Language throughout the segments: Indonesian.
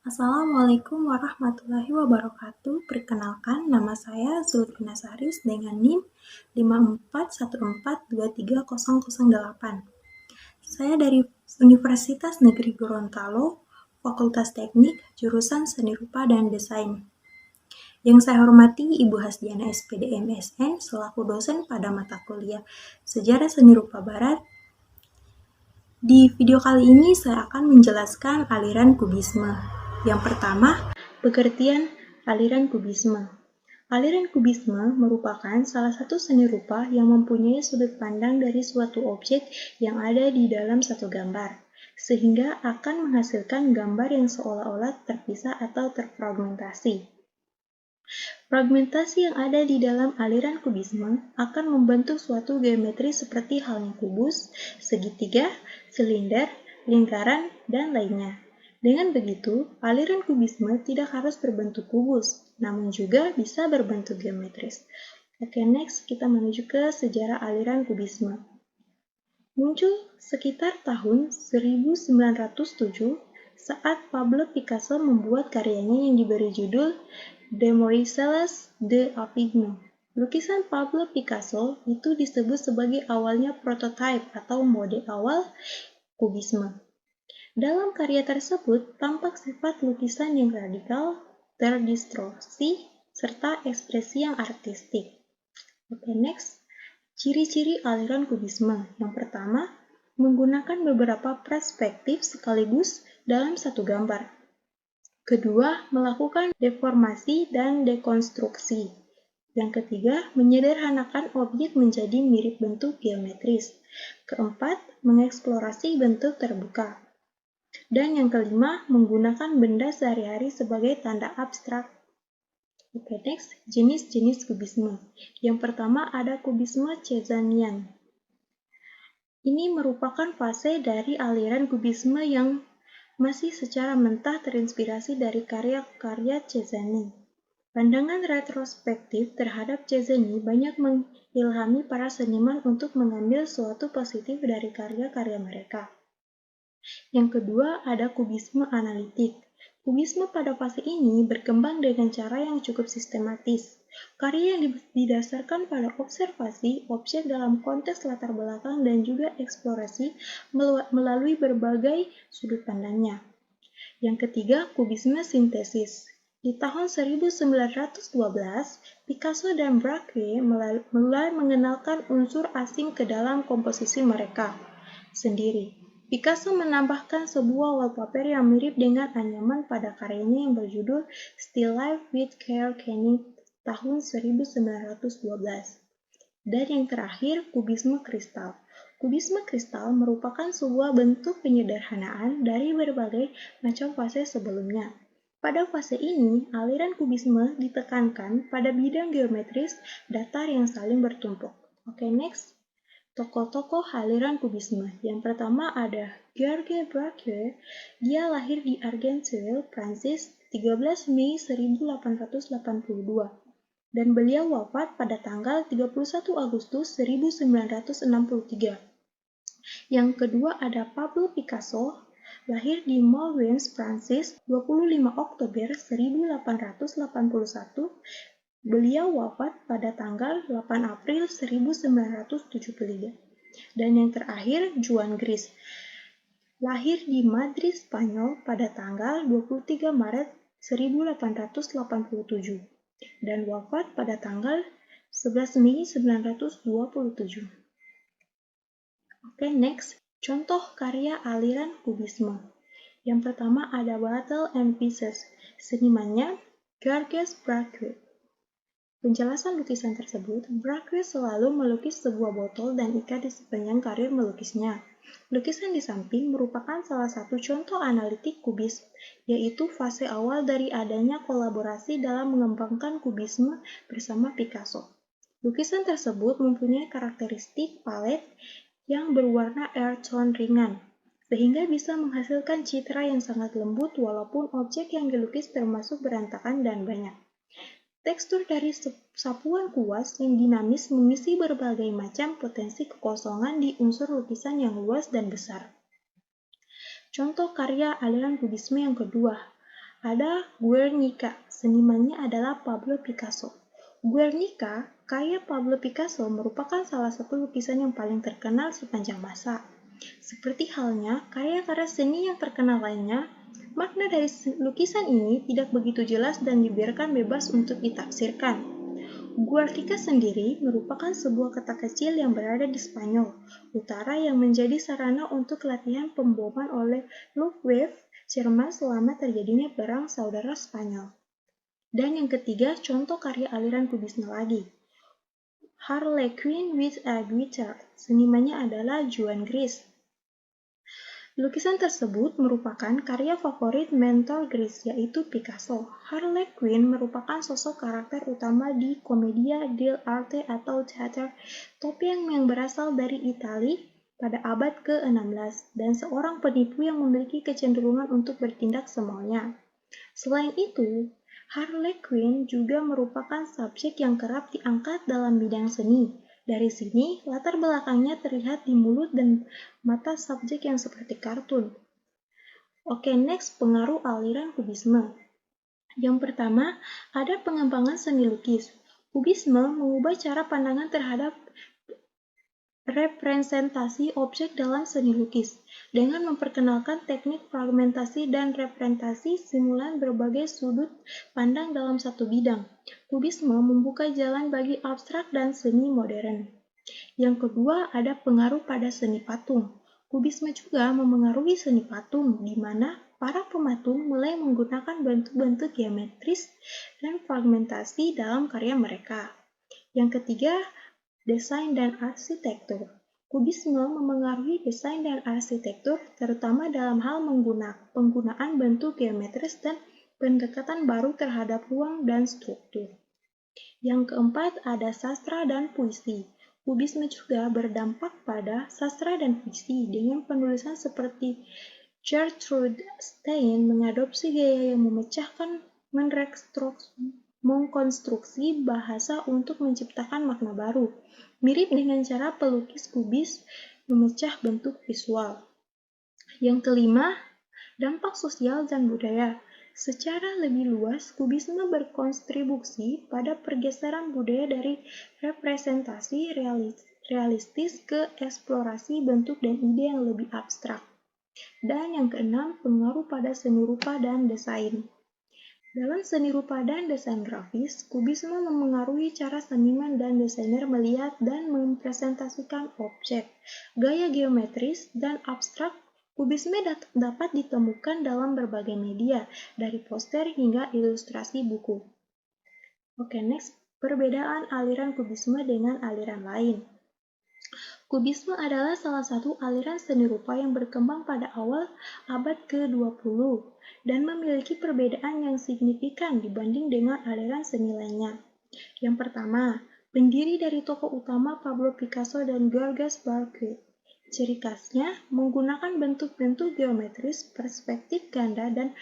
Assalamualaikum warahmatullahi wabarakatuh. Perkenalkan, nama saya Zulfina Saris dengan NIM 5414230008. Saya dari Universitas Negeri Gorontalo, Fakultas Teknik, jurusan Seni Rupa dan Desain. Yang saya hormati Ibu Hasdiana SPD MSN selaku dosen pada mata kuliah Sejarah Seni Rupa Barat. Di video kali ini saya akan menjelaskan aliran kubisme. Yang pertama, pengertian aliran kubisme. Aliran kubisme merupakan salah satu seni rupa yang mempunyai sudut pandang dari suatu objek yang ada di dalam satu gambar, sehingga akan menghasilkan gambar yang seolah-olah terpisah atau terfragmentasi. Fragmentasi yang ada di dalam aliran kubisme akan membentuk suatu geometri seperti halnya kubus, segitiga, silinder, lingkaran, dan lainnya. Dengan begitu, aliran kubisme tidak harus berbentuk kubus, namun juga bisa berbentuk geometris. Oke, next kita menuju ke sejarah aliran kubisme. Muncul sekitar tahun 1907 saat Pablo Picasso membuat karyanya yang diberi judul Demoiselles d'Avignon. Lukisan Pablo Picasso itu disebut sebagai awalnya prototipe atau model awal kubisme. Dalam karya tersebut tampak sifat lukisan yang radikal, terdistorsi, serta ekspresi yang artistik. Oke, next. Ciri-ciri aliran kubisme. Yang pertama, menggunakan beberapa perspektif sekaligus dalam satu gambar. Kedua, melakukan deformasi dan dekonstruksi. Yang ketiga, menyederhanakan objek menjadi mirip bentuk geometris. Keempat, mengeksplorasi bentuk terbuka. Dan yang kelima, menggunakan benda sehari-hari sebagai tanda abstrak. Oke, next, jenis-jenis kubisme. Yang pertama ada kubisme Cezannian. Ini merupakan fase dari aliran kubisme yang masih secara mentah terinspirasi dari karya-karya Cezanne. Pandangan retrospektif terhadap Cezanne banyak mengilhami para seniman untuk mengambil suatu positif dari karya-karya mereka. Yang kedua ada kubisme analitik. Kubisme pada fase ini berkembang dengan cara yang cukup sistematis. Karya yang didasarkan pada observasi objek dalam konteks latar belakang dan juga eksplorasi melalui berbagai sudut pandangnya. Yang ketiga, kubisme sintesis. Di tahun 1912, Picasso dan Braque mulai mengenalkan unsur asing ke dalam komposisi mereka sendiri. Picasso menambahkan sebuah wallpaper yang mirip dengan anyaman pada karyanya yang berjudul Still Life with Care Canning tahun 1912. Dan yang terakhir, kubisme kristal. Kubisme kristal merupakan sebuah bentuk penyederhanaan dari berbagai macam fase sebelumnya. Pada fase ini, aliran kubisme ditekankan pada bidang geometris datar yang saling bertumpuk. Oke, next. Tokoh-tokoh aliran kubisme. Yang pertama ada Georges Braque. Dia lahir di Argenteuil, Prancis, 13 Mei 1882. Dan beliau wafat pada tanggal 31 Agustus 1963. Yang kedua ada Pablo Picasso. Lahir di Moulins, Prancis, 25 Oktober 1881. Beliau wafat pada tanggal 8 April 1973. Dan yang terakhir, Juan Gris. Lahir di Madrid, Spanyol pada tanggal 23 Maret 1887. Dan wafat pada tanggal 11 Mei 1927. Oke, next. Contoh karya aliran kubisme. Yang pertama ada Bottle and Pieces. Senimannya Georges Braque. Penjelasan lukisan tersebut, Braque selalu melukis sebuah botol dan ikat di sepanjang karir melukisnya. Lukisan di samping merupakan salah satu contoh analitik kubisme, yaitu fase awal dari adanya kolaborasi dalam mengembangkan kubisme bersama Picasso. Lukisan tersebut mempunyai karakteristik palet yang berwarna earth tone ringan, sehingga bisa menghasilkan citra yang sangat lembut walaupun objek yang dilukis termasuk berantakan dan banyak. Tekstur dari sapuan kuas yang dinamis mengisi berbagai macam potensi kekosongan di unsur lukisan yang luas dan besar. Contoh karya aliran kubisme yang kedua Ada Guernica, senimannya adalah Pablo Picasso. Guernica, karya Pablo Picasso merupakan salah satu lukisan yang paling terkenal sepanjang masa. Seperti halnya karya-karya seni yang terkenal lainnya, makna dari lukisan ini tidak begitu jelas dan dibiarkan bebas untuk ditafsirkan. Guernica sendiri merupakan sebuah kota kecil yang berada di Spanyol Utara yang menjadi sarana untuk latihan pemboman oleh Luftwaffe Jerman selama terjadinya Perang Saudara Spanyol. Dan yang ketiga, contoh karya aliran kubisme lagi. Harlequin with a Guitar, senimannya adalah Joan Gris. Lukisan tersebut merupakan karya favorit mentor Gris, yaitu Picasso. Harlequin merupakan sosok karakter utama di Commedia dell'arte atau teater topeng yang berasal dari Italia pada abad ke-16 dan seorang penipu yang memiliki kecenderungan untuk bertindak semaunya. Selain itu, Harlequin juga merupakan subjek yang kerap diangkat dalam bidang seni. Dari sini, latar belakangnya terlihat di mulut dan mata subjek yang seperti kartun. Oke, next, pengaruh aliran kubisme. Yang pertama, ada pengembangan seni lukis. Kubisme mengubah cara pandangan terhadap representasi objek dalam seni lukis, dengan memperkenalkan teknik fragmentasi dan representasi simulan berbagai sudut pandang dalam satu bidang. Kubisme membuka jalan bagi abstrak dan seni modern. Yang kedua, ada pengaruh pada seni patung. Kubisme juga memengaruhi seni patung, di mana para pematung mulai menggunakan bentuk-bentuk geometris dan fragmentasi dalam karya mereka. Yang ketiga, desain dan arsitektur. Kubisme memengaruhi desain dan arsitektur, terutama dalam hal penggunaan bentuk geometris dan pendekatan baru terhadap ruang dan struktur. Yang keempat, ada sastra dan puisi. Kubisme juga berdampak pada sastra dan puisi, dengan penulisan seperti Gertrude Stein mengadopsi gaya yang memecahkan, mengkonstruksi bahasa untuk menciptakan makna baru, mirip dengan cara pelukis kubis memecah bentuk visual. Yang kelima, dampak sosial dan budaya. Secara lebih luas, kubisme berkontribusi pada pergeseran budaya dari representasi realistis ke eksplorasi bentuk dan ide yang lebih abstrak. Dan yang keenam, pengaruh pada seni rupa dan desain. Dalam seni rupa dan desain grafis, kubisme memengaruhi cara seniman dan desainer melihat dan mempresentasikan objek. Gaya geometris dan abstrak kubisme dapat ditemukan dalam berbagai media, dari poster hingga ilustrasi buku. Oke, next, perbedaan aliran kubisme dengan aliran lain. Kubisme adalah salah satu aliran seni rupa yang berkembang pada awal abad ke-20 dan memiliki perbedaan yang signifikan dibanding dengan aliran seni lainnya. Yang pertama, pendiri dari tokoh utama Pablo Picasso dan Georges Braque. Ciri khasnya menggunakan bentuk-bentuk geometris, perspektif ganda, dan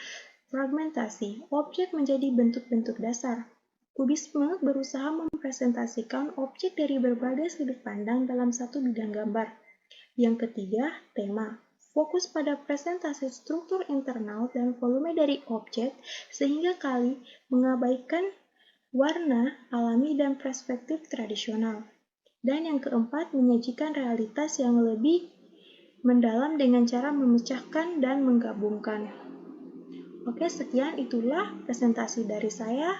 fragmentasi objek menjadi bentuk-bentuk dasar. Kubisme berusaha mempresentasikan objek dari berbagai sudut pandang dalam satu bidang gambar. Yang ketiga, tema. Fokus pada presentasi struktur internal dan volume dari objek sehingga kali mengabaikan warna alami dan perspektif tradisional. Dan yang keempat, menyajikan realitas yang lebih mendalam dengan cara memecahkan dan menggabungkan. Oke, sekian itulah presentasi dari saya.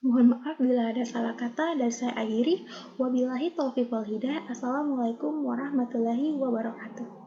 Mohon maaf bila ada salah kata dan saya akhiri. Wabillahi taufiq wal hidayah. Assalamualaikum warahmatullahi wabarakatuh.